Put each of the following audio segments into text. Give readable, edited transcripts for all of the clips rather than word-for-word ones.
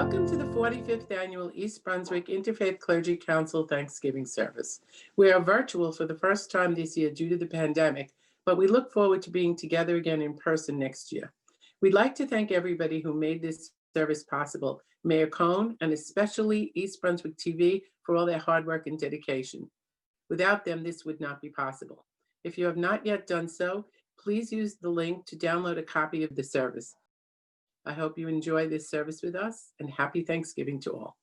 Welcome to the 45th Annual East Brunswick Interfaith Clergy Council Thanksgiving Service. We are virtual for the first time this year due to the pandemic, but we look forward to being together again in person next year. We'd like to thank everybody who made this service possible, Mayor Cohn, and especially East Brunswick TV for all their hard work and dedication. Without them, this would not be possible. If you have not yet done so, please use the link to download a copy of the service. I hope you enjoy this service with us, and happy Thanksgiving to all.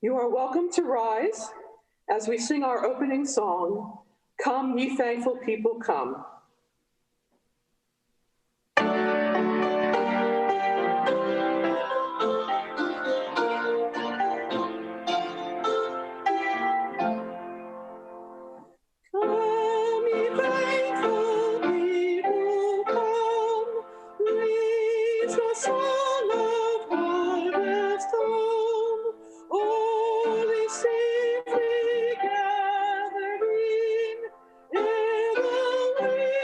You are welcome to rise as we sing our opening song, "Come, Ye Thankful People, Come." Safely gathering in the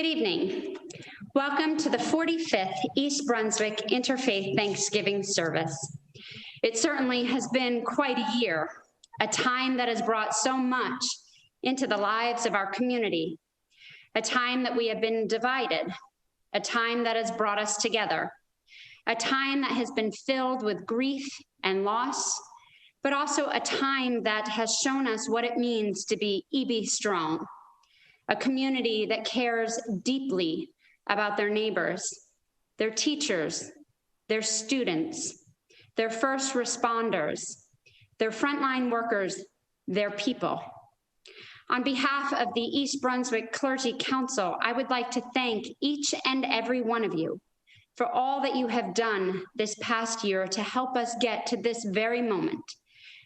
evening. Welcome to the 45th East Brunswick Interfaith Thanksgiving service. It certainly has been quite a year, a time that has brought so much into the lives of our community, a time that we have been divided, a time that has brought us together, a time that has been filled with grief and loss, but also a time that has shown us what it means to be EB strong, a community that cares deeply about their neighbors, their teachers, their students, their first responders, their frontline workers, their people. On behalf of the East Brunswick Clergy Council, I would like to thank each and every one of you for all that you have done this past year to help us get to this very moment,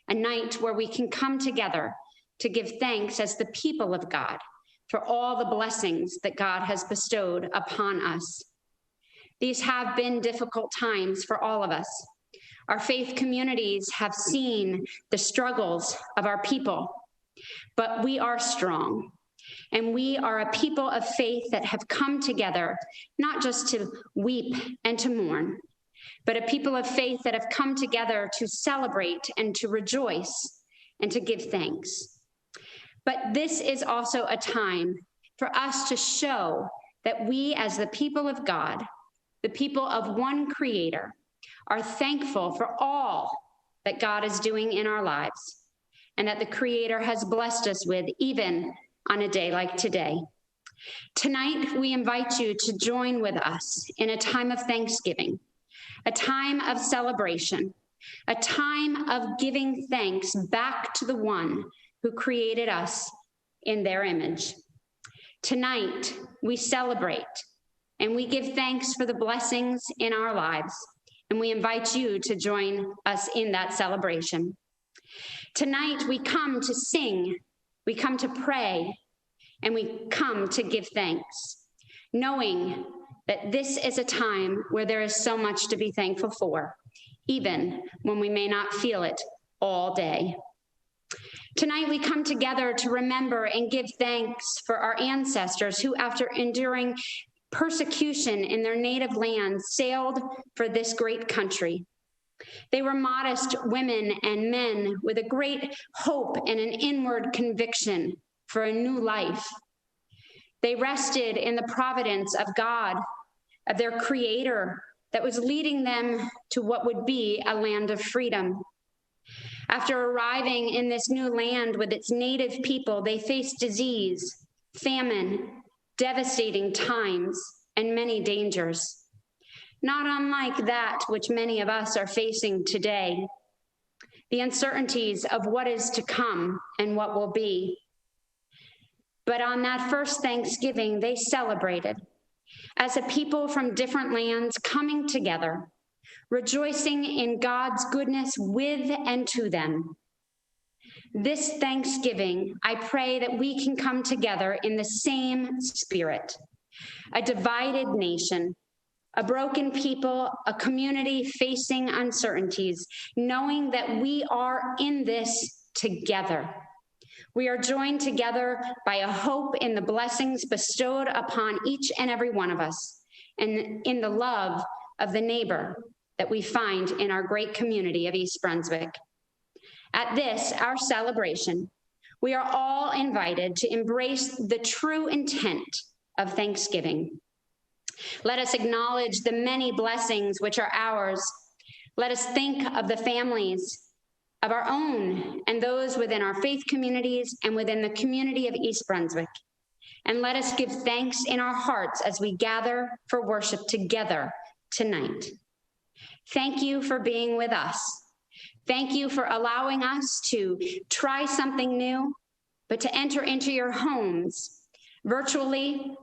a night where we can come together to give thanks as the people of God for all the blessings that God has bestowed upon us. These have been difficult times for all of us. Our faith communities have seen the struggles of our people, but we are strong, and we are a people of faith that have come together, not just to weep and to mourn, but a people of faith that have come together to celebrate and to rejoice and to give thanks. But this is also a time for us to show that we, as the people of God, the people of one Creator, are thankful for all that God is doing in our lives and that the Creator has blessed us with, even on a day like today. Tonight, we invite you to join with us in a time of thanksgiving, a time of celebration, a time of giving thanks back to the one who created us in their image. Tonight, we celebrate and we give thanks for the blessings in our lives, and we invite you to join us in that celebration. Tonight, we come to sing, we come to pray, and we come to give thanks, knowing that this is a time where there is so much to be thankful for, even when we may not feel it all day. Tonight, we come together to remember and give thanks for our ancestors who, after enduring persecution in their native land, sailed for this great country. They were modest women and men with a great hope and an inward conviction for a new life. They rested in the providence of God, of their Creator, that was leading them to what would be a land of freedom. After arriving in this new land with its native people, they faced disease, famine, devastating times, and many dangers, not unlike that which many of us are facing today, the uncertainties of what is to come and what will be. But on that first Thanksgiving, they celebrated as a people from different lands coming together, rejoicing in God's goodness with and to them. This Thanksgiving, I pray that we can come together in the same spirit, a divided nation, a broken people, a community facing uncertainties, knowing that we are in this together. We are joined together by a hope in the blessings bestowed upon each and every one of us, and in the love of the neighbor that we find in our great community of East Brunswick. At this, our celebration, we are all invited to embrace the true intent of Thanksgiving. Let us acknowledge the many blessings which are ours. Let us think of the families of our own and those within our faith communities and within the community of East Brunswick. And let us give thanks in our hearts as we gather for worship together tonight. Thank you for being with us. Thank you for allowing us to try something new, but to enter into your homes, virtually,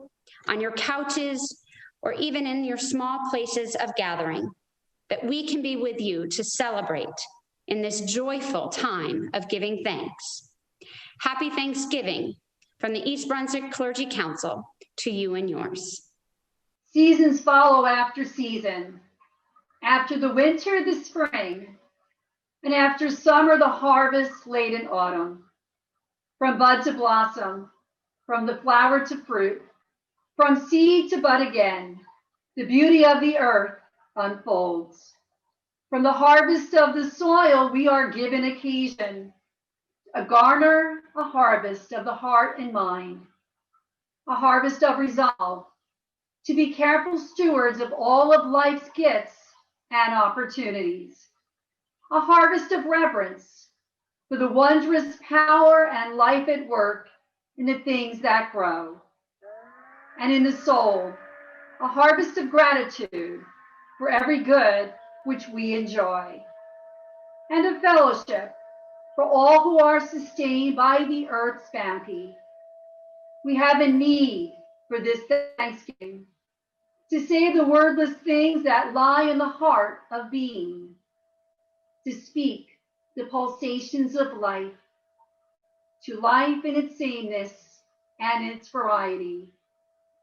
on your couches, or even in your small places of gathering, that we can be with you to celebrate in this joyful time of giving thanks. Happy Thanksgiving from the East Brunswick Clergy Council to you and yours. Seasons follow after season. After the winter, the spring, and after summer, the harvest late in autumn. From bud to blossom, from the flower to fruit, From seed to bud again, the beauty of the earth unfolds. From the harvest of the soil, we are given occasion, a garner, a harvest of the heart and mind, a harvest of resolve, to be careful stewards of all of life's gifts and opportunities, a harvest of reverence for the wondrous power and life at work in the things that grow, and in the soul, a harvest of gratitude for every good which we enjoy, and of fellowship for all who are sustained by the earth's bounty. We have a need for this Thanksgiving, to say the wordless things that lie in the heart of being, to speak the pulsations of life, to life in its sameness and its variety,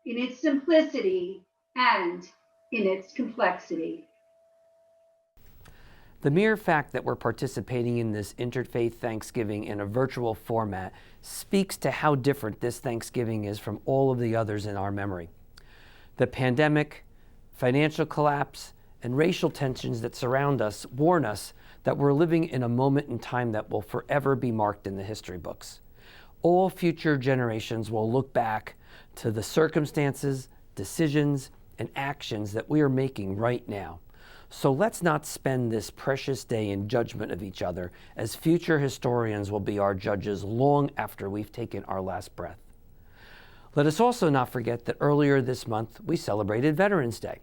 in its simplicity and in its complexity. The mere fact that we're participating in this Interfaith Thanksgiving in a virtual format speaks to how different this Thanksgiving is from all of the others in our memory. The pandemic, financial collapse, and racial tensions that surround us warn us that we're living in a moment in time that will forever be marked in the history books. All future generations will look back to the circumstances, decisions, and actions that we are making right now. So let's not spend this precious day in judgment of each other, as future historians will be our judges long after we've taken our last breath. Let us also not forget that earlier this month we celebrated Veterans Day.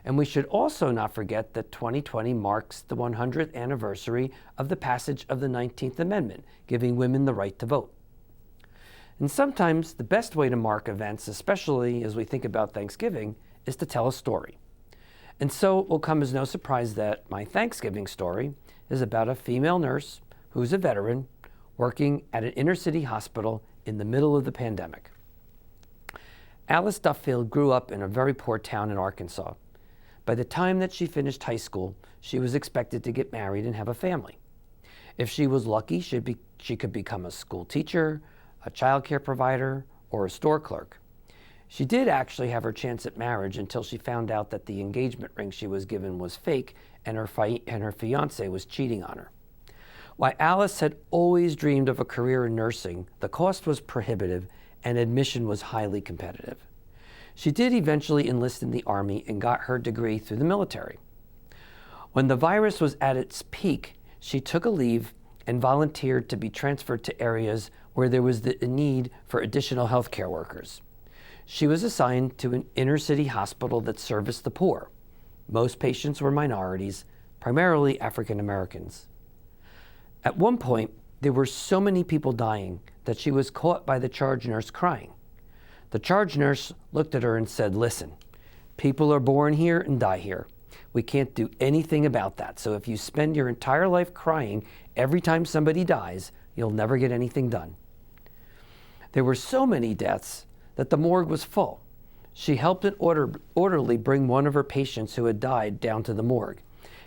And we should also not forget that 2020 marks the 100th anniversary of the passage of the 19th Amendment, giving women the right to vote. And sometimes the best way to mark events, especially as we think about Thanksgiving, is to tell a story. And so it will come as no surprise that my Thanksgiving story is about a female nurse who's a veteran working at an inner city hospital in the middle of the pandemic. Alice Duffield grew up in a very poor town in Arkansas. By the time that she finished high school, she was expected to get married and have a family. If she was lucky, she could become a school teacher, a child care provider, or a store clerk. She did actually have her chance at marriage until she found out that the engagement ring she was given was fake and her fiancé was cheating on her. While Alice had always dreamed of a career in nursing, the cost was prohibitive and admission was highly competitive. She did eventually enlist in the Army and got her degree through the military. When the virus was at its peak, she took a leave and volunteered to be transferred to areas where there was a need for additional healthcare workers. She was assigned to an inner city hospital that serviced the poor. Most patients were minorities, primarily African Americans. At one point, there were so many people dying that she was caught by the charge nurse crying. The charge nurse looked at her and said, "Listen, people are born here and die here. We can't do anything about that. So if you spend your entire life crying every time somebody dies, you'll never get anything done." There were so many deaths that the morgue was full. She helped an orderly bring one of her patients who had died down to the morgue.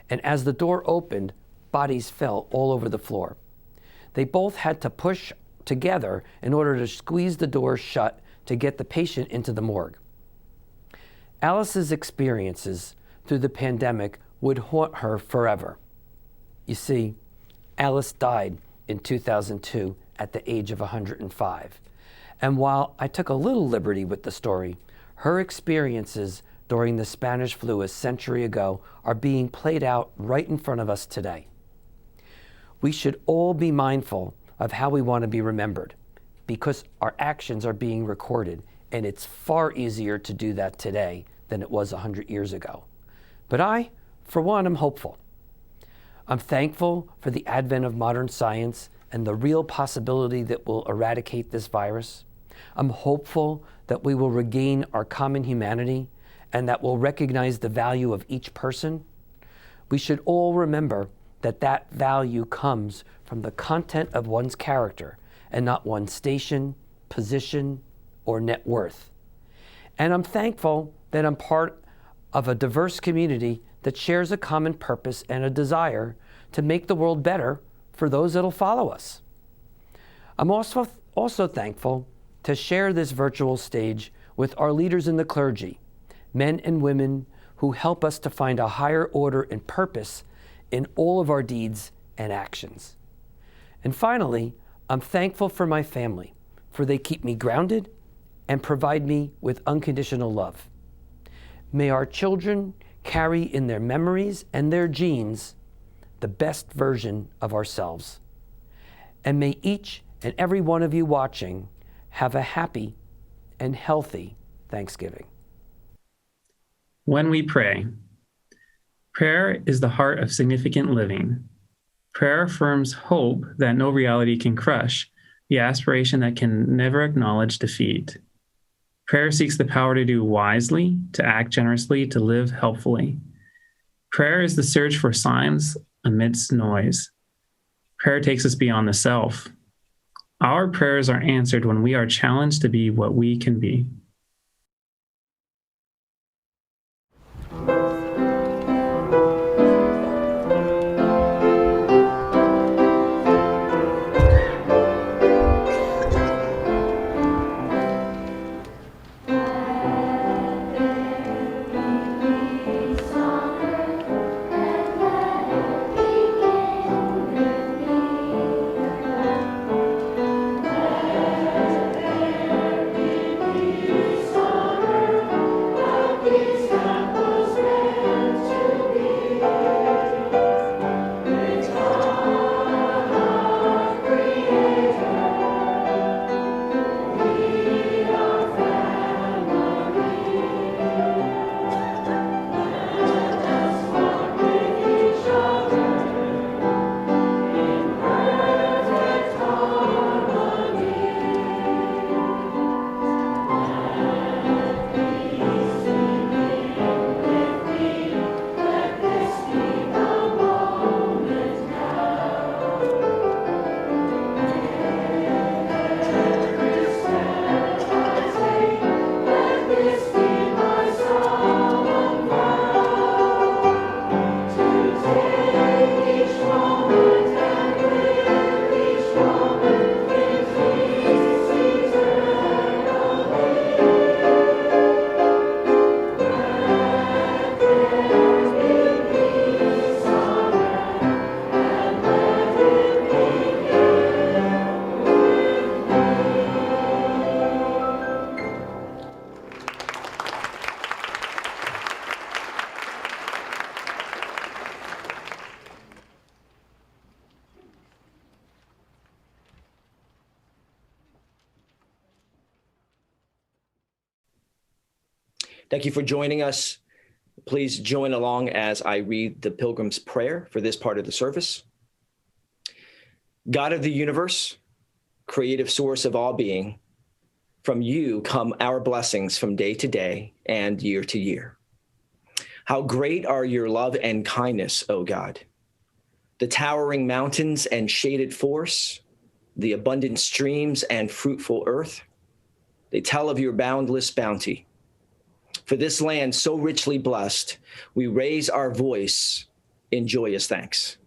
And as the door opened, bodies fell all over the floor. They both had to push together in order to squeeze the door shut to get the patient into the morgue. Alice's experiences through the pandemic would haunt her forever. You see, Alice died in 2002 at the age of 105. And while I took a little liberty with the story, her experiences during the Spanish flu a century ago are being played out right in front of us today. We should all be mindful of how we want to be remembered, because our actions are being recorded, and it's far easier to do that today than it was 100 years ago. But I, for one, am hopeful. I'm thankful for the advent of modern science and the real possibility that we'll eradicate this virus. I'm hopeful that we will regain our common humanity and that we'll recognize the value of each person. We should all remember that that value comes from the content of one's character and not one's station, position, or net worth. And I'm thankful that I'm part of a diverse community that shares a common purpose and a desire to make the world better for those that'll follow us. I'm also thankful to share this virtual stage with our leaders in the clergy, men and women who help us to find a higher order and purpose in all of our deeds and actions. And finally, I'm thankful for my family, for they keep me grounded and provide me with unconditional love. May our children carry in their memories and their genes the best version of ourselves. And may each and every one of you watching have a happy and healthy Thanksgiving. When we pray, prayer is the heart of significant living. Prayer affirms hope that no reality can crush, the aspiration that can never acknowledge defeat. Prayer seeks the power to do wisely, to act generously, to live helpfully. Prayer is the search for signs amidst noise. Prayer takes us beyond the self. Our prayers are answered when we are challenged to be what we can be. Thank you for joining us. Please join along as I read the Pilgrim's Prayer for this part of the service. God of the universe, creative source of all being, from you come our blessings from day to day and year to year. How great are your love and kindness, O God. The towering mountains and shaded forests, the abundant streams and fruitful earth, they tell of your boundless bounty. For this land so richly blessed, we raise our voice in joyous thanks.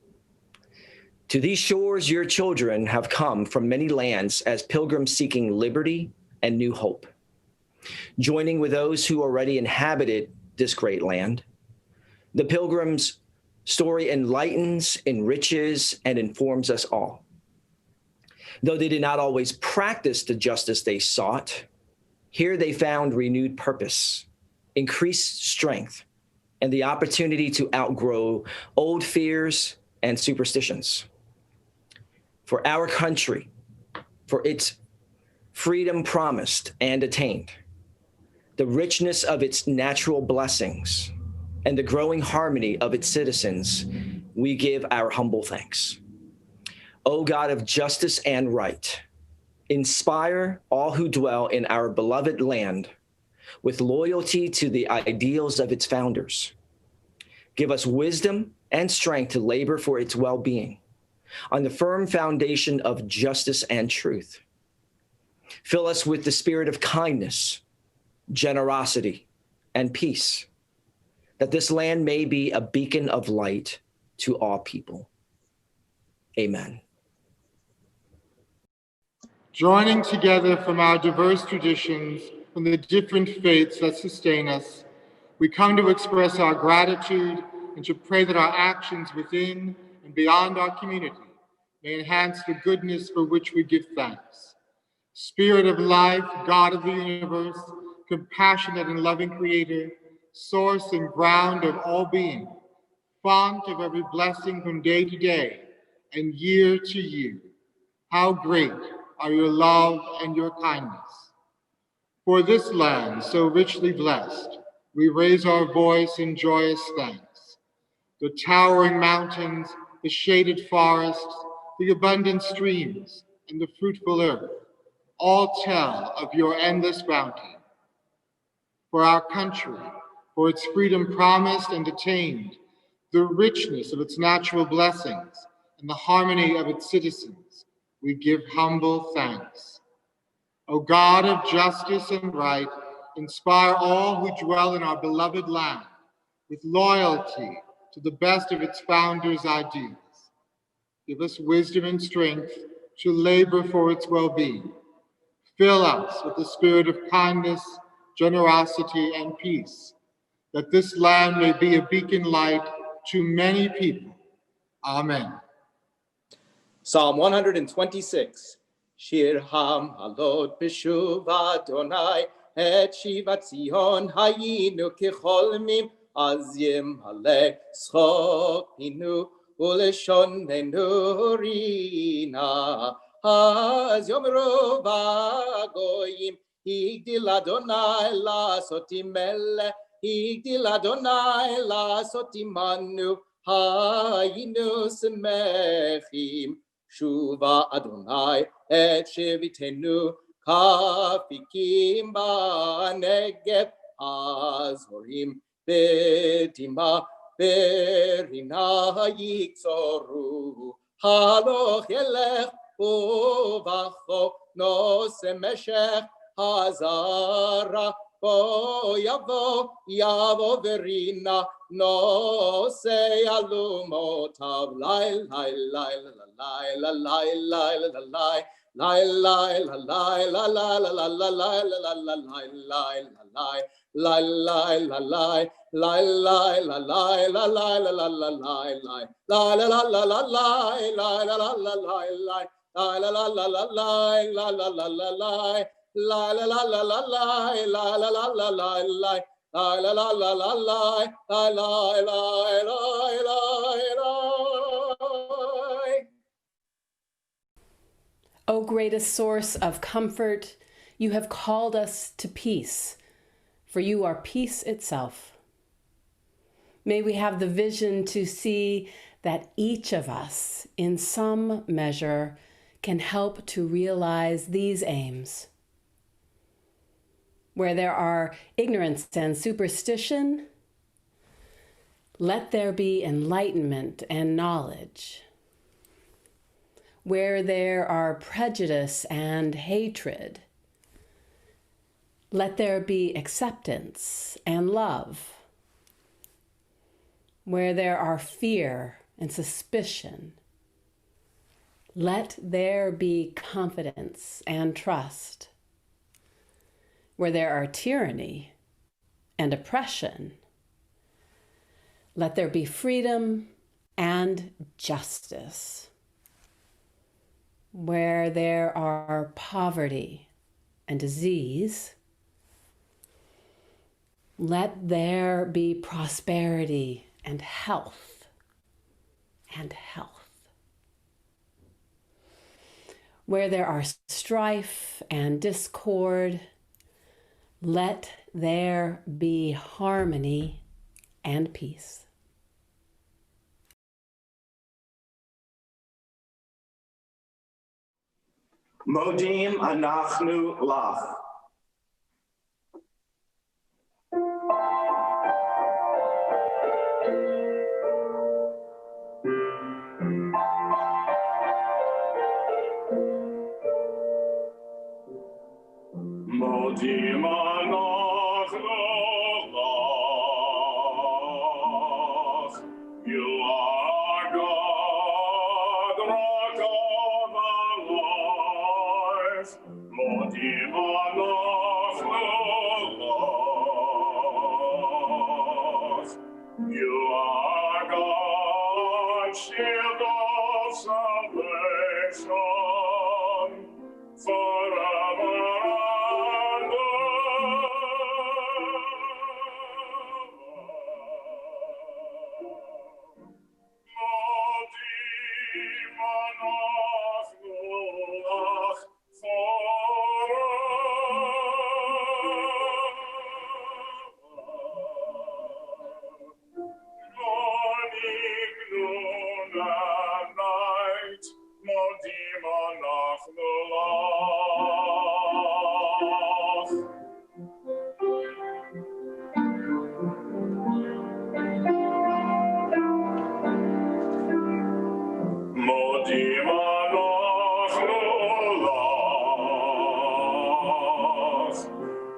To these shores, your children have come from many lands as pilgrims seeking liberty and new hope. Joining with those who already inhabited this great land, the pilgrims' story enlightens, enriches, and informs us all. Though they did not always practice the justice they sought, here they found renewed purpose, increased strength, and the opportunity to outgrow old fears and superstitions. For our country, for its freedom promised and attained, the richness of its natural blessings, and the growing harmony of its citizens, we give our humble thanks. O God of justice and right, inspire all who dwell in our beloved land with loyalty to the ideals of its founders. Give us wisdom and strength to labor for its well-being on the firm foundation of justice and truth. Fill us with the spirit of kindness, generosity, and peace, that this land may be a beacon of light to all people. Amen. Joining together from our diverse traditions, from the different faiths that sustain us, we come to express our gratitude and to pray that our actions within and beyond our community may enhance the goodness for which we give thanks. Spirit of life, God of the universe, compassionate and loving creator, source and ground of all being, font of every blessing from day to day and year to year, how great are your love and your kindness. For this land so richly blessed, we raise our voice in joyous thanks. The towering mountains, the shaded forests, the abundant streams, and the fruitful earth all tell of your endless bounty. For our country, for its freedom promised and attained, the richness of its natural blessings, and the harmony of its citizens, we give humble thanks. O God of justice and right, inspire all who dwell in our beloved land with loyalty to the best of its founders' ideals. Give us wisdom and strength to labor for its well-being. Fill us with the spirit of kindness, generosity, and peace, that this land may be a beacon light to many people. Amen. Psalm 126. Shir ham halot b'shuv Adonai, et shivat Zion hayinu kecholmim, az yimhaleh schokinu uleshonenu rina. Az yomru v'agoyim, higdil Adonai la'asoti melech, higdil Adonai la'asoti manu, hayinu semechim. Shuva Adonai et shevitenu kafikim ba'negev azorim betima berina yikzoru haloch yelech uvacho nose meshech hazara bo yavo verina no se alumotav lai lai lai lai la lai lai la lai lai lai la lai la la la la la lai la la lai lai la lai lai lai la lai lai lai la lai la lai la la la lai lai la la la la la lai lai la la la lai lai la la la la la lai la la la la lai la la la la la lai la la la la la lai la la la la la la la la la la. O greatest source of comfort, you have called us to peace, for you are peace itself. May we have the vision to see that each of us, in some measure, can help to realize these aims. Where there are ignorance and superstition, let there be enlightenment and knowledge. Where there are prejudice and hatred, let there be acceptance and love. Where there are fear and suspicion, let there be confidence and trust. Where there are tyranny and oppression, let there be freedom and justice. Where there are poverty and disease, let there be prosperity and health and health. Where there are strife and discord, let there be harmony and peace. Modim anachnu lach. Modim anachnu lach. You are God, rock of our life. Modim anachnu forever and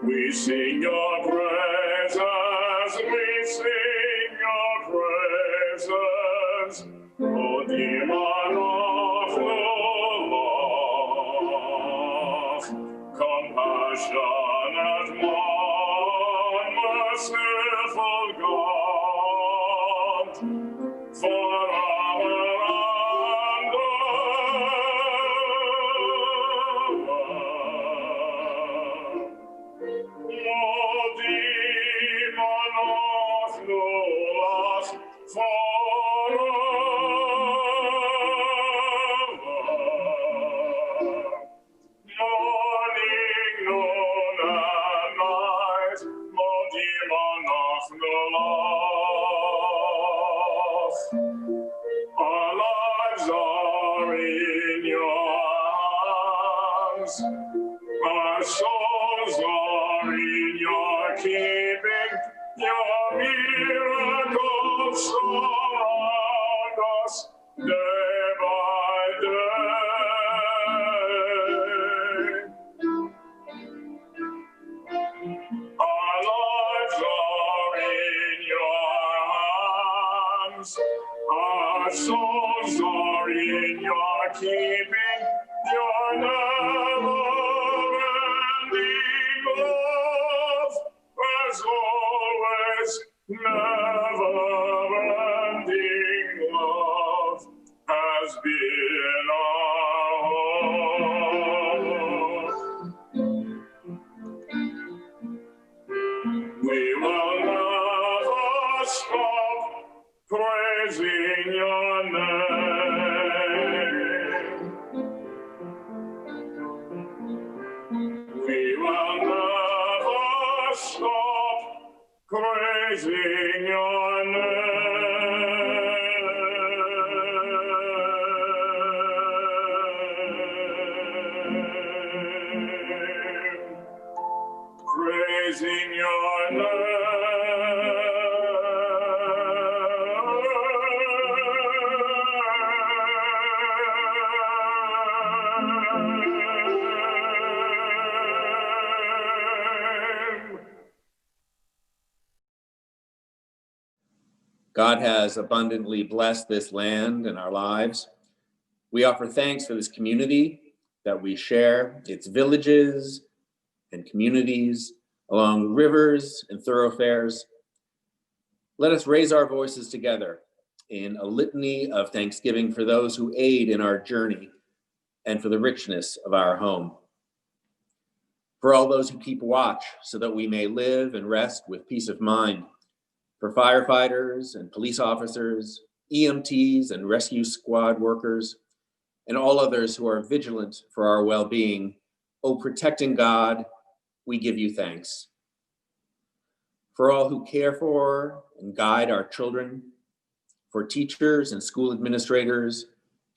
we sing your praises, we sing your praises, O Demon of love, compassionate one, merciful God, forever and our lives are in your hands. Our souls are in your keeping. Your miracles surround us day by day. Our lives are in your hands. Our souls are in your keeping. Your never-ending love, as always, never-ending love has been our hope. We will never stop praising your name. We will never stop praising your name. Praising your God has abundantly blessed this land and our lives. We offer thanks for this community that we share, its villages and communities along rivers and thoroughfares. Let us raise our voices together in a litany of thanksgiving for those who aid in our journey and for the richness of our home. For all those who keep watch so that we may live and rest with peace of mind. For firefighters and police officers, EMTs and rescue squad workers, and all others who are vigilant for our well-being. O protecting God, we give you thanks. For all who care for and guide our children, for teachers and school administrators,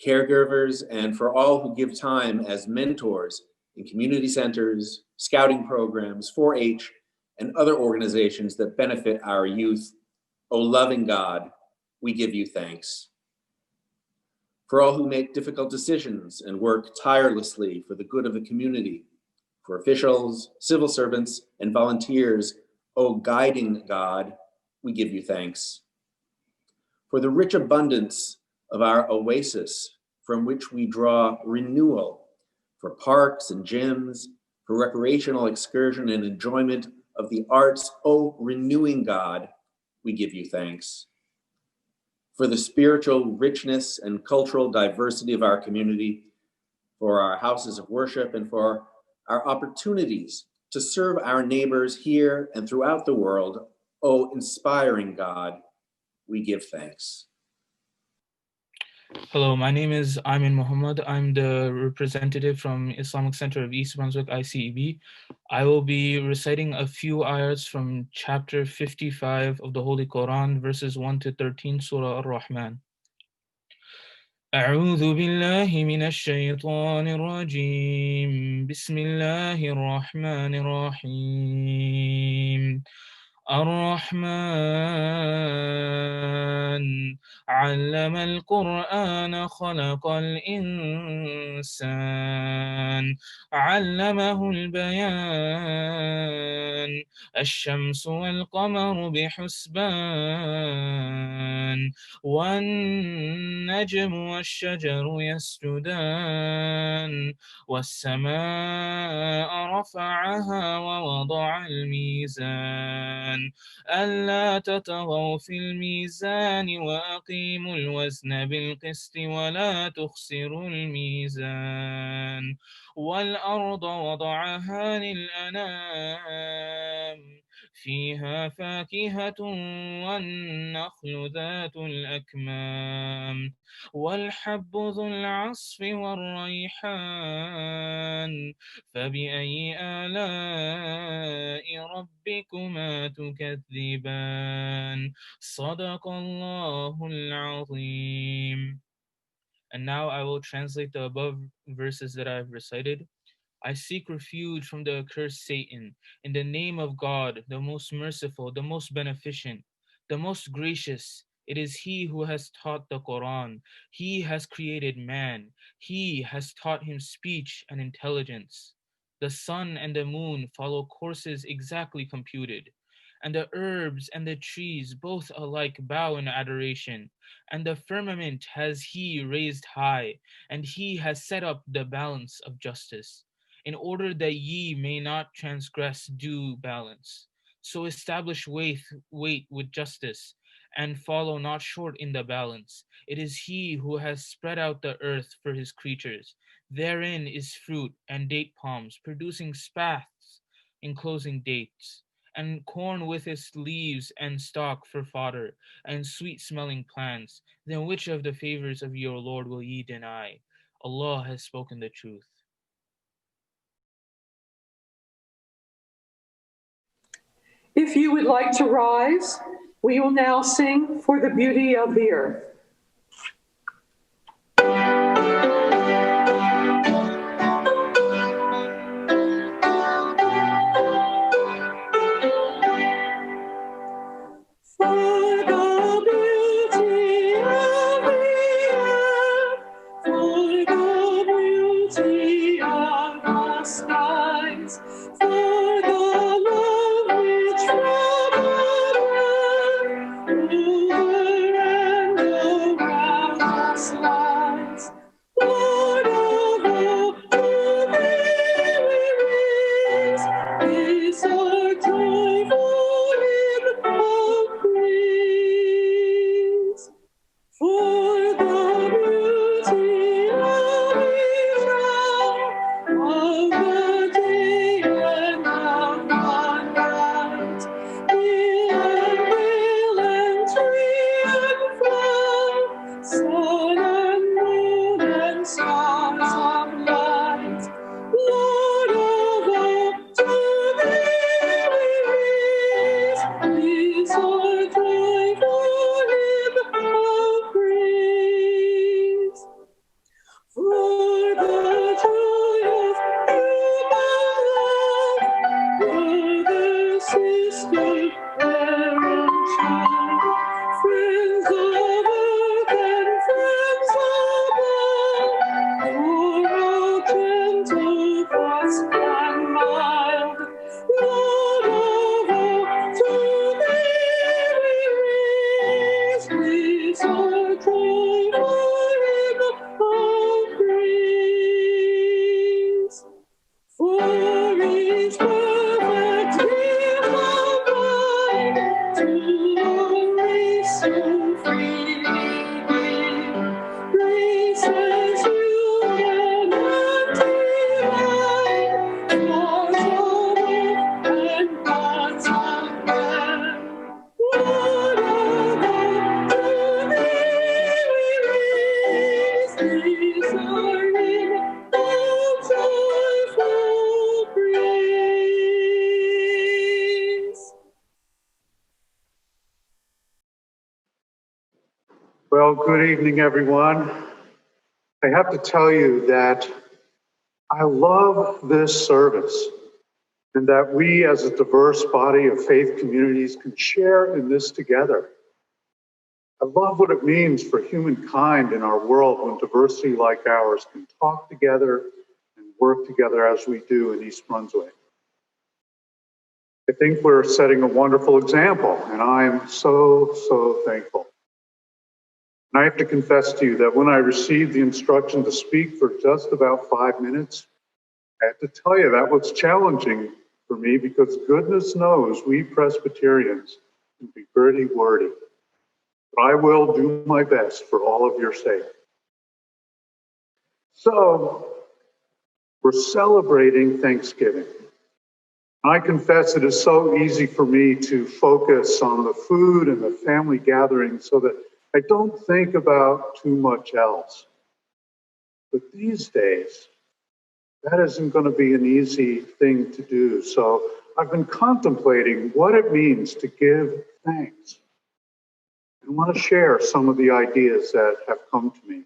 caregivers, and for all who give time as mentors in community centers, scouting programs, 4-H, and other organizations that benefit our youth. O loving God, we give you thanks. For all who make difficult decisions and work tirelessly for the good of the community, for officials, civil servants, and volunteers, O guiding God, we give you thanks. For the rich abundance of our oasis from which we draw renewal, for parks and gyms, for recreational excursion and enjoyment of the arts, O renewing God, we give you thanks. For the spiritual richness and cultural diversity of our community, for our houses of worship, and for our opportunities to serve our neighbors here and throughout the world. O inspiring God, we give thanks. Hello, my name is Ayman Muhammad. I'm the representative from Islamic Center of East Brunswick, ICEB. I will be reciting a few ayats from chapter 55 of the Holy Quran, verses 1 to 13, Surah Ar-Rahman. أعوذ بالله من الشيطان الرجيم بسم الله الرحمن الرحيم الرحمن علم القرآن خلق الإنسان علمه البيان الشمس والقمر بحسبان والنجم والشجر يسجدان والسماء رفعها ووضع الميزان ألا تطغوا في الميزان وأقيموا الوزن بالقسط ولا تخسروا الميزان والأرض وضعها للأنام فيها فاكهة والنخل ذات الأكمام والحب ذو العصف والريحان فبأي آلاء ربكما تكذبان صدق الله العظيم. And now I will translate the above verses that I have recited. I seek refuge from the accursed Satan in the name of God, the most merciful, the most beneficent, the most gracious. It is He who has taught the Quran. He has created man. He has taught him speech and intelligence. The sun and the moon follow courses exactly computed, and the herbs and the trees both alike bow in adoration. And the firmament has He raised high, and He has set up the balance of justice, in order that ye may not transgress due balance. So establish weight with justice, and follow not short in the balance. It is He who has spread out the earth for His creatures. Therein is fruit and date palms, producing spathes, enclosing dates, and corn with its leaves and stalk for fodder, and sweet-smelling plants. Then which of the favors of your Lord will ye deny? Allah has spoken the truth. If you would like to rise, we will now sing For the Beauty of the Earth. Well, good evening, everyone. I have to tell you that I love this service and that we as a diverse body of faith communities can share in this together. I love what it means for humankind in our world when diversity like ours can talk together and work together as we do in East Brunswick. I think we're setting a wonderful example, and I'm so thankful. And I have to confess to you that when I received the instruction to speak for just about 5 minutes, I have to tell you that was challenging for me because goodness knows we Presbyterians can be pretty wordy. But I will do my best for all of your sake. So, we're celebrating Thanksgiving. I confess it is so easy for me to focus on the food and the family gatherings so that I don't think about too much else. But these days, that isn't going to be an easy thing to do. So I've been contemplating what it means to give thanks. I want to share some of the ideas that have come to me.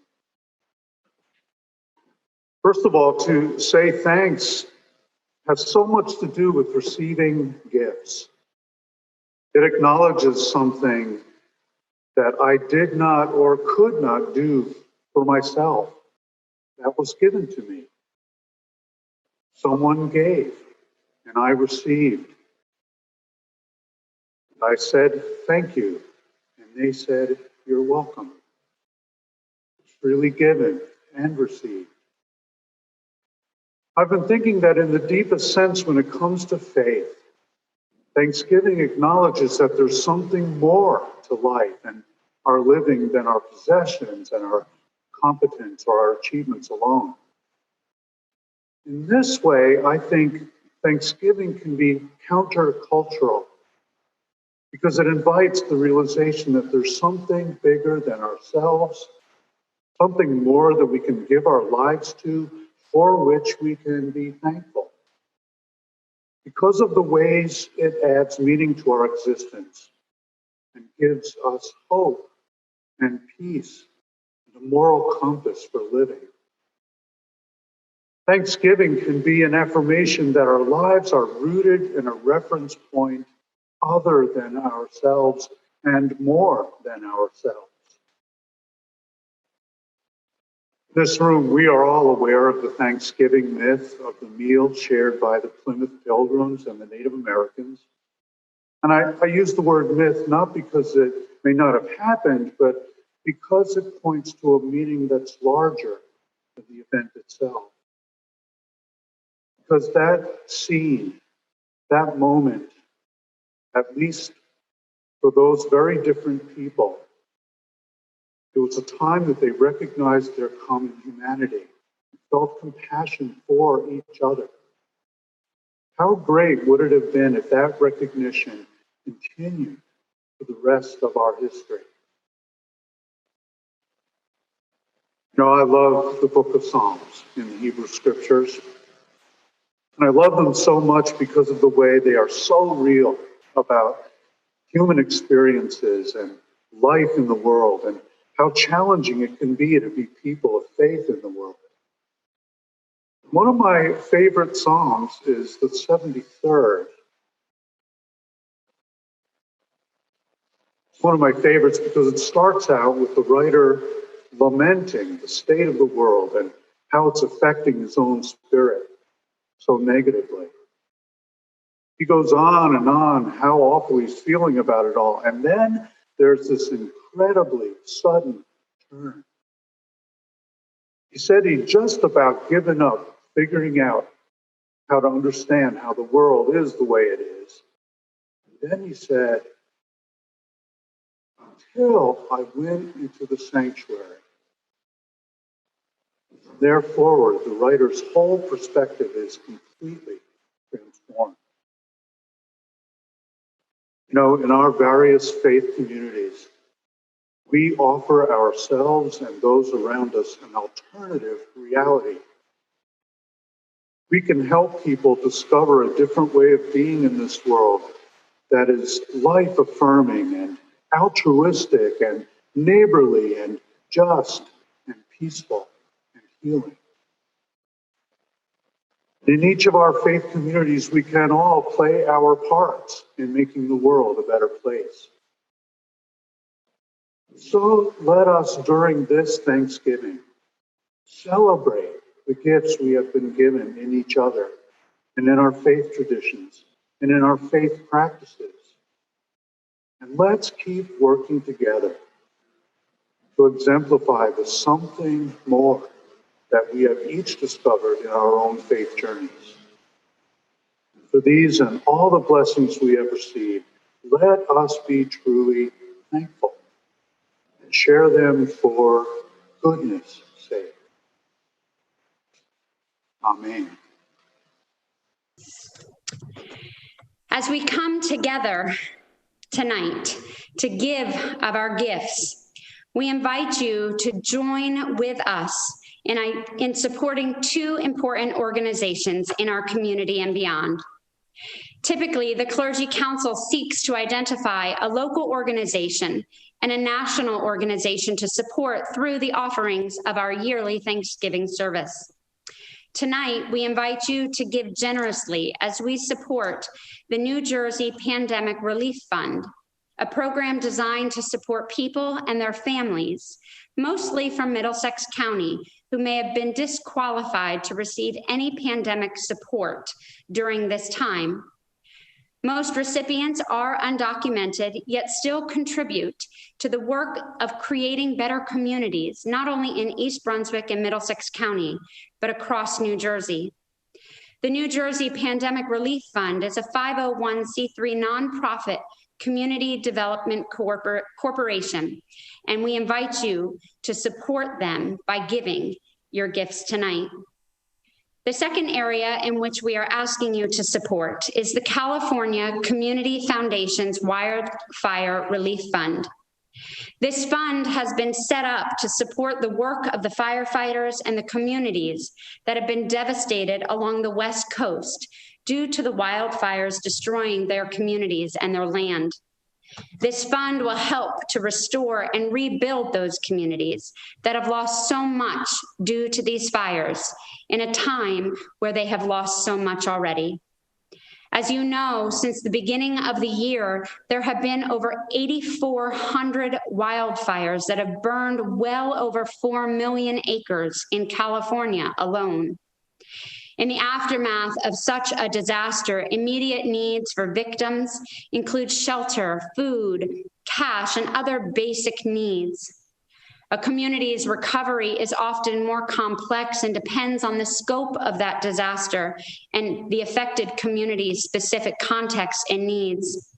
First of all, to say thanks has so much to do with receiving gifts. It acknowledges something that I did not or could not do for myself that was given to me. Someone gave and I received. And I said, thank you. And they said, you're welcome. It's freely given and received. I've been thinking that in the deepest sense, when it comes to faith, Thanksgiving acknowledges that there's something more to life and our living than our possessions and our competence or our achievements alone. In this way, I think Thanksgiving can be countercultural because it invites the realization that there's something bigger than ourselves, something more that we can give our lives to, for which we can be thankful. Because of the ways it adds meaning to our existence and gives us hope and peace and a moral compass for living. Thanksgiving can be an affirmation that our lives are rooted in a reference point other than ourselves and more than ourselves. In this room, we are all aware of the Thanksgiving myth of the meal shared by the Plymouth Pilgrims and the Native Americans. And I use the word myth not because it may not have happened, but because it points to a meaning that's larger than the event itself. Because that scene, that moment, at least for those very different people, it was a time that they recognized their common humanity, felt compassion for each other. How great would it have been if that recognition continued for the rest of our history? You know, I love the book of Psalms in the Hebrew Scriptures. And I love them so much because of the way they are so real about human experiences and life in the world and how challenging it can be to be people of faith in the world. One of my favorite Psalms is the 73rd. It's one of my favorites because it starts out with the writer lamenting the state of the world and how it's affecting his own spirit so negatively. He goes on and on how awful he's feeling about it all. And then there's this incredibly sudden turn. He said he'd just about given up figuring out how to understand how the world is the way it is. And then he said, until I went into the sanctuary. From there forward, the writer's whole perspective is completely transformed. You know, in our various faith communities, we offer ourselves and those around us an alternative reality. We can help people discover a different way of being in this world that is life-affirming and altruistic and neighborly and just and peaceful and healing. In each of our faith communities, we can all play our parts in making the world a better place. So let us, during this Thanksgiving, celebrate the gifts we have been given in each other and in our faith traditions and in our faith practices. And let's keep working together to exemplify the something more that we have each discovered in our own faith journeys. For these and all the blessings we have received, let us be truly thankful and share them for goodness' sake. Amen. As we come together tonight to give of our gifts, we invite you to join with us in supporting two important organizations in our community and beyond. Typically, the Clergy Council seeks to identify a local organization and a national organization to support through the offerings of our yearly Thanksgiving service. Tonight, we invite you to give generously as we support the New Jersey Pandemic Relief Fund, a program designed to support people and their families, mostly from Middlesex County, who may have been disqualified to receive any pandemic support during this time. Most recipients are undocumented, yet still contribute to the work of creating better communities, not only in East Brunswick and Middlesex County, but across New Jersey. The New Jersey Pandemic Relief Fund is a 501c3 nonprofit community development corporation, and we invite you to support them by giving your gifts tonight. The second area in which we are asking you to support is the California Community Foundation's Wildfire Relief Fund. This fund has been set up to support the work of the firefighters and the communities that have been devastated along the West Coast due to the wildfires destroying their communities and their land. This fund will help to restore and rebuild those communities that have lost so much due to these fires in a time where they have lost so much already. As you know, since the beginning of the year, there have been over 8,400 wildfires that have burned well over 4 million acres in California alone. In the aftermath of such a disaster, immediate needs for victims include shelter, food, cash, and other basic needs. A community's recovery is often more complex and depends on the scope of that disaster and the affected community's specific context and needs.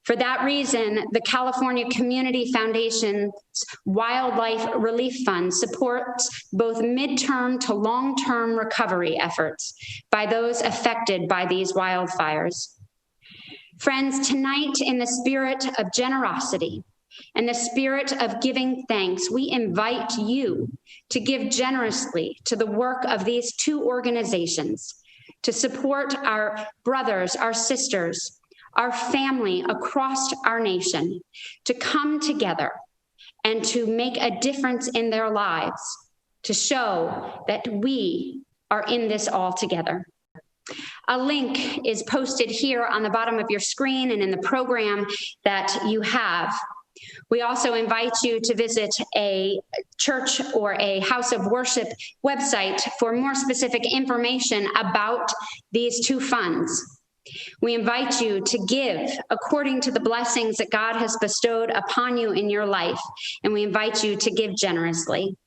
For that reason, the California Community Foundation's Wildlife Relief Fund supports both midterm to long-term recovery efforts by those affected by these wildfires. Friends, tonight, in the spirit of generosity and the spirit of giving thanks, we invite you to give generously to the work of these two organizations, to support our brothers, our sisters, our family across our nation, to come together and to make a difference in their lives, to show that we are in this all together. A link is posted here on the bottom of your screen and in the program that you have. We also invite you to visit a church or a house of worship website for more specific information about these two funds. We invite you to give according to the blessings that God has bestowed upon you in your life, and we invite you to give generously.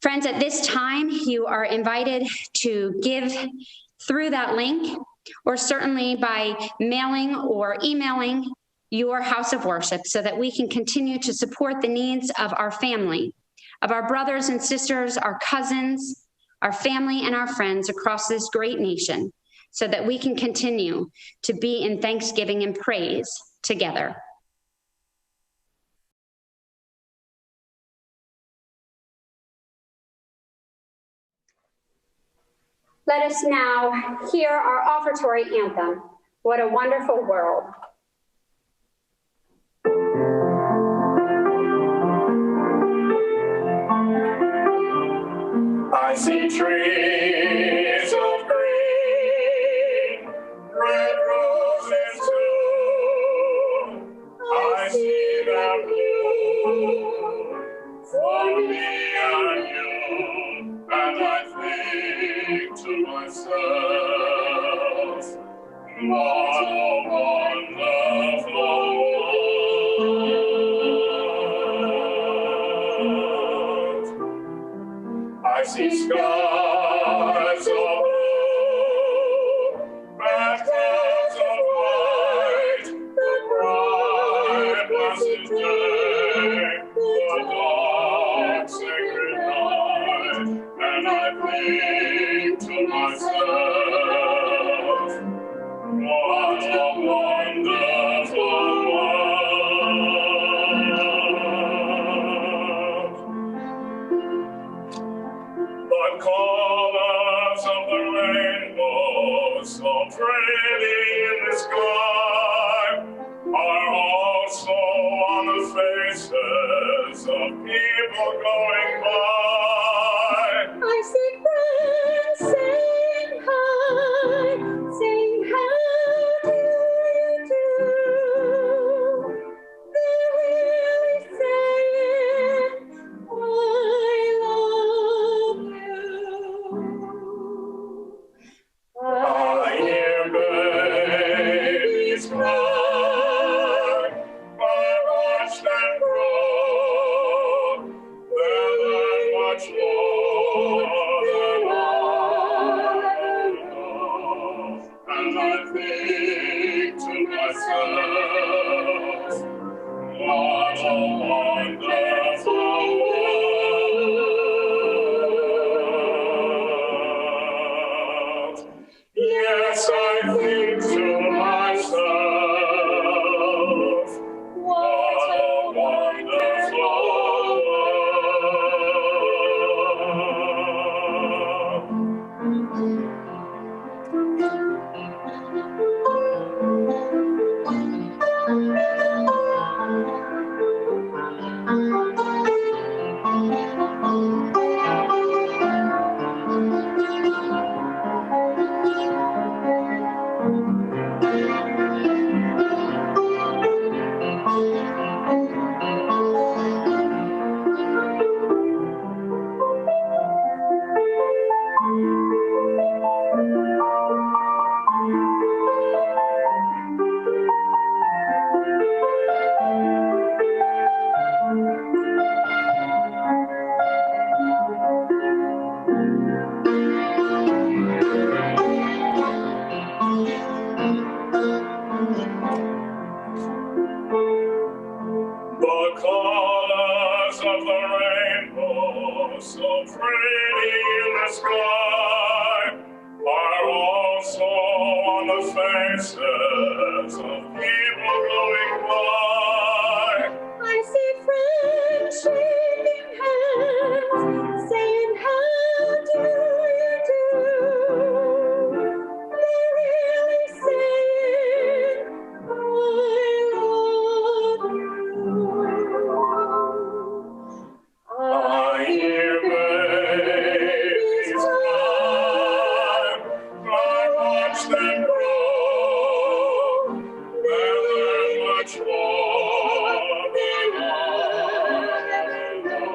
Friends, at this time, you are invited to give through that link, or certainly by mailing or emailing your house of worship so that we can continue to support the needs of our family, of our brothers and sisters, our cousins, our family, and our friends across this great nation, so that we can continue to be in thanksgiving and praise together. Let us now hear our offertory anthem, What a Wonderful World. I see trees of green, red roses too. I see them bloom for me and you, and I think to myself, what a wonderful world. I see skies of blue and clouds of white, the bright blessed day, the dark sacred night, and I think to myself, what a wonderful world. The colors of the rainbow, so pretty in the sky, are also on the faces of people going by. I see friends saying hi, saying how do you do? They're really saying, I love you. I hear babies cry, I watch them grow, they'll learn much more than I know, and I think to myself, what a wonderful world. Yes, I think to myself, what a wonderful The colors of the rainbow, so pretty in the sky, are also on the faces of people going by. I see friends shaking hands, saying how do you do? They're really saying, I love you. I hear babies cry, I watch them grow, they'll learn much more than I know,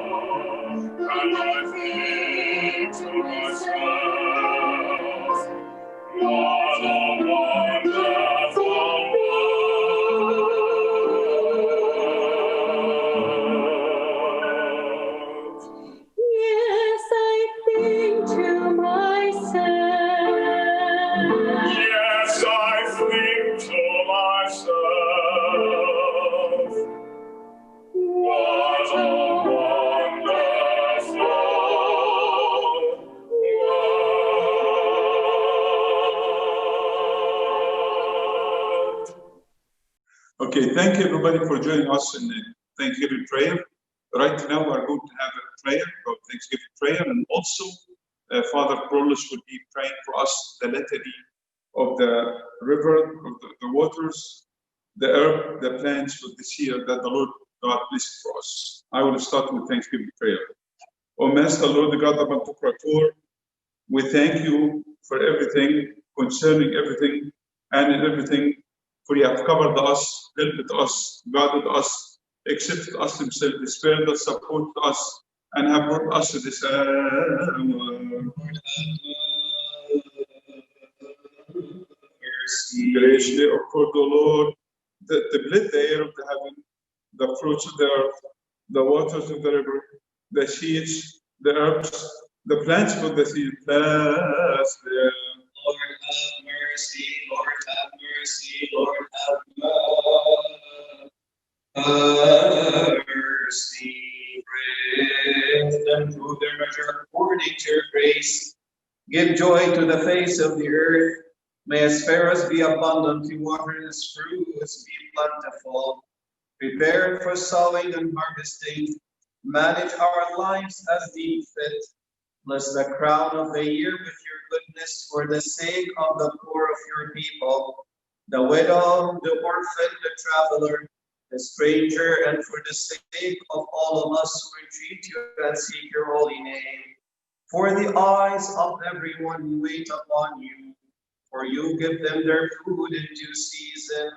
and I think to myself, what a wonderful world. Yes, I think to myself. Yes, I think to myself, what a wonderful world. Okay, thank you everybody for joining us in the Thanksgiving prayer. Right now we're going to have a prayer, or Thanksgiving prayer, and also Father Prolus will be praying for us the litany of the river, of the waters, the herb, the plants for this year that the Lord God blessed for us. I will start with Thanksgiving prayer. O Master, Lord God of Pantocrator, we thank you for everything, concerning everything, and in everything, for you have covered us, helped us, guided us, accepted us himself, spared us, supported us, and have brought us to this hour. Graciously, of course, O Lord, the blessed air of the heaven, the fruits of the earth, the waters of the river, the seeds, the herbs, the plants of the sea, bless them. Lord have mercy, Lord have mercy, Lord have mercy. Grant them through their measure according to your grace. Give joy to the face of the earth. May asparagus be abundantly watered, its fruits be plentiful. Prepare for sowing and harvesting. Manage our lives as deem fit. Bless the crown of the year with your goodness for the sake of the poor of your people, the widow, the orphan, the traveler, the stranger, and for the sake of all of us who entreat you and seek your holy name. For the eyes of everyone who wait upon you, for you give them their food in due season.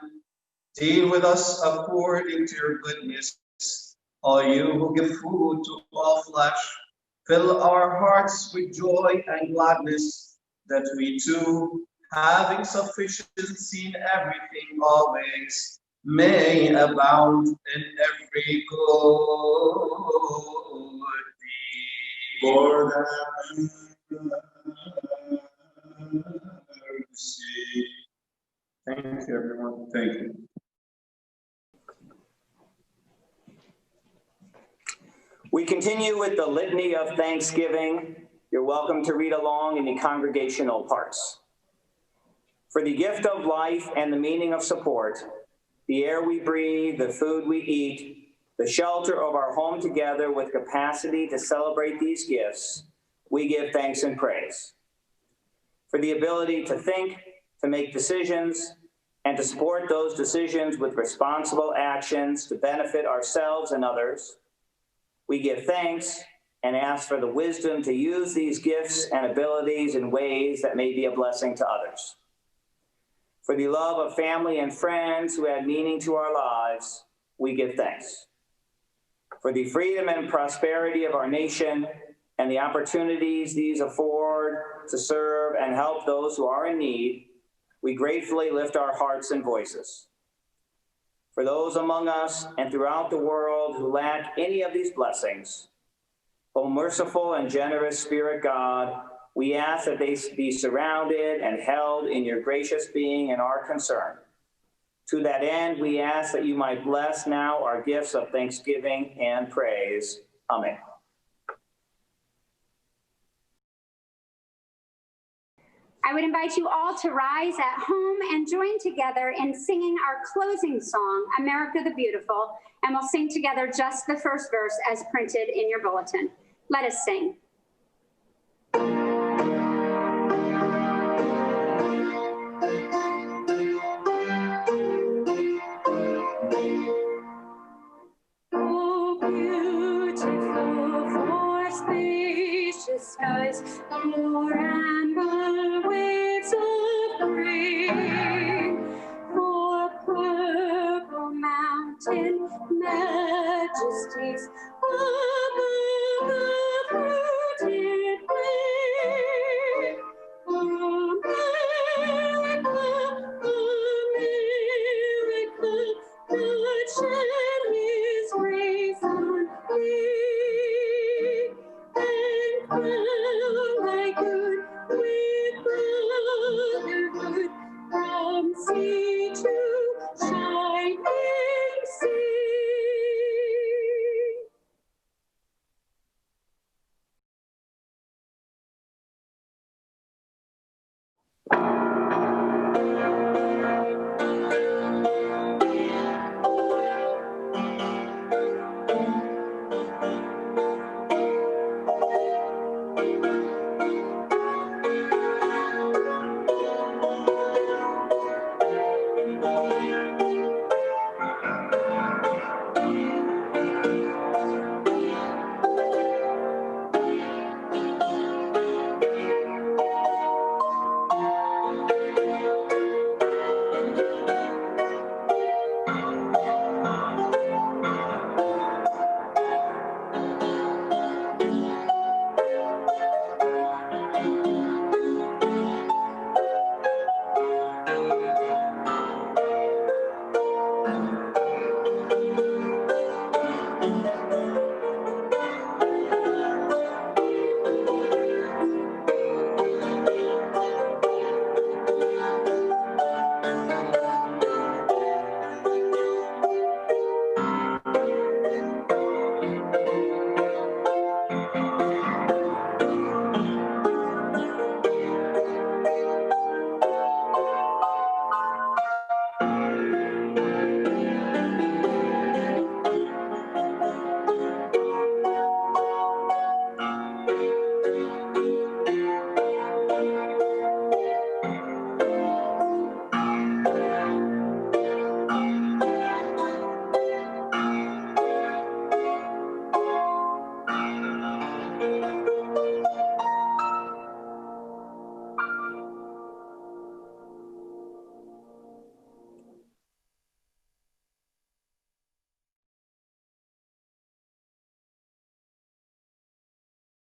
Deal with us according to your goodness, all you who give food to all flesh. Fill our hearts with joy and gladness, that we too, having sufficiency in everything always, may abound in every good deed. Lord have mercy. Thank you, everyone. Thank you. We continue with the Litany of Thanksgiving. You're welcome to read along in the congregational parts. For the gift of life and the meaning of support, the air we breathe, the food we eat, the shelter of our home together with capacity to celebrate these gifts, we give thanks and praise. For the ability to think, to make decisions, and to support those decisions with responsible actions to benefit ourselves and others, we give thanks and ask for the wisdom to use these gifts and abilities in ways that may be a blessing to others. For the love of family and friends who add meaning to our lives, we give thanks. For the freedom and prosperity of our nation and the opportunities these afford to serve and help those who are in need, we gratefully lift our hearts and voices. For those among us and throughout the world who lack any of these blessings, O merciful and generous Spirit God, we ask that they be surrounded and held in your gracious being and our concern. To that end, we ask that you might bless now our gifts of thanksgiving and praise. Amen. I would invite you all to rise at home and join together in singing our closing song, America the Beautiful, and we'll sing together just the first verse as printed in your bulletin. Let us sing. Oh, beautiful for spacious skies, your amber waves of green, for purple mountain majesties above the fruited plain. America, God shed his grace on thee, and